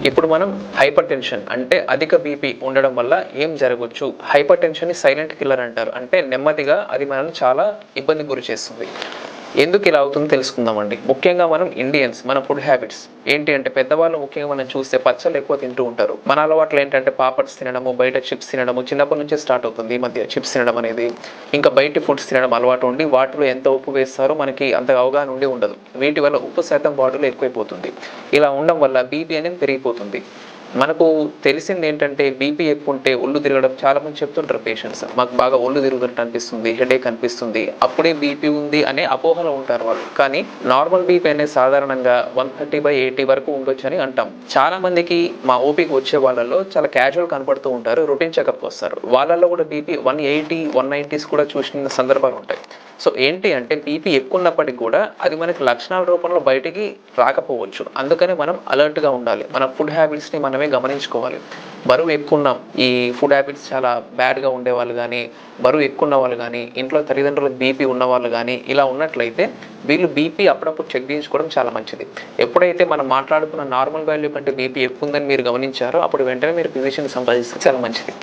ఇప్పుడు మనం hyper tension అంటే అధిక బీపీ ఉండడం వల్ల ఏం జరగవచ్చు? హైపర్ టెన్షన్‌ని సైలెంట్ కిల్లర్ అంటారు. అంటే నెమ్మదిగా అది మనల్ని చాలా ఇబ్బందికి గురి చేస్తుంది. ఎందుకు ఇలా అవుతుందో తెలుసుకుందామండి. ముఖ్యంగా మనం ఇండియన్స్ మన ఫుడ్ హ్యాబిట్స్ ఏంటి అంటే పెద్దవాళ్ళు ముఖ్యంగా మనం చూస్తే పచ్చళ్ళు ఎక్కువ తింటూ ఉంటారు. మన అలవాట్లు ఏంటంటే పాపడ్స్ తినడము, బయట చిప్స్ తినడము చిన్నప్పటి నుంచే స్టార్ట్ అవుతుంది. ఈ మధ్య చిప్స్ తినడం అనేది. ఇంకా బయటి ఫుడ్స్ తినడం అలవాటు ఉండి వాటిలో ఎంత ఉప్పు వేస్తారో మనకి అంత అవగాహన ఉండి ఉండదు. వీటి వల్ల ఉప్పు శాతం బాడీలో ఎక్కువైపోతుంది. ఇలా ఉండడం వల్ల బీపీ అనేది పెరిగిపోతుంది. మనకు తెలిసిందేంటంటే బీపీ ఎక్కువుంటే ఒళ్ళు తిరగడం చాలామంది చెప్తుంటారు పేషెంట్స్. మాకు బాగా ఒళ్ళు తిరుగుతున్నట్టు అనిపిస్తుంది, హెడేక్ అనిపిస్తుంది. అప్పుడే బీపీ ఉంది అనే అపోహలో ఉంటారు వాళ్ళు. కానీ నార్మల్ బీపీ అనేది సాధారణంగా 130/80 వరకు ఉండొచ్చని అంటాం. చాలా మందికి మా ఓపీకి వచ్చే వాళ్ళలో చాలా క్యాజువల్ కనపడుతూ ఉంటారు. రొటీన్ చెకప్‌కి వస్తారు. వాళ్ళలో కూడా బీపీ 180, 190స్ కూడా చూసిన సందర్భాలుంటాయి. సో ఏంటి అంటే బీపీ ఎక్కువున్నప్పటికి కూడా అది మనకి లక్షణాల రూపంలో బయటికి రాకపోవచ్చు. అందుకని మనం అలర్ట్‌గా ఉండాలి. మన ఫుడ్ హ్యాబిట్స్‌ని మనమే గమనించుకోవాలి. బరువు ఎక్కువున్నాం, ఈ ఫుడ్ హ్యాబిట్స్ చాలా బ్యాడ్‌గా ఉండేవాళ్ళు గానీ, బరువు ఎక్కువున్న వాళ్ళు గానీ, ఇంట్లో తల్లిదండ్రులకు బీపీ ఉన్నవాళ్ళు గానీ, ఇలా ఉన్నట్లయితే వీళ్ళు బీపీ అప్పుడప్పుడు చెక్ చేయించుకోవడం చాలా మంచిది. ఎప్పుడైతే మనం మాట్లాడుకున్న నార్మల్ వాల్యూ కంటే బీపీ ఎక్కువుందని మీరు గమనించారో, అప్పుడు వెంటనే మీరు ఫిజిషియన్‌ని సంప్రదిస్తే చాలా మంచిది.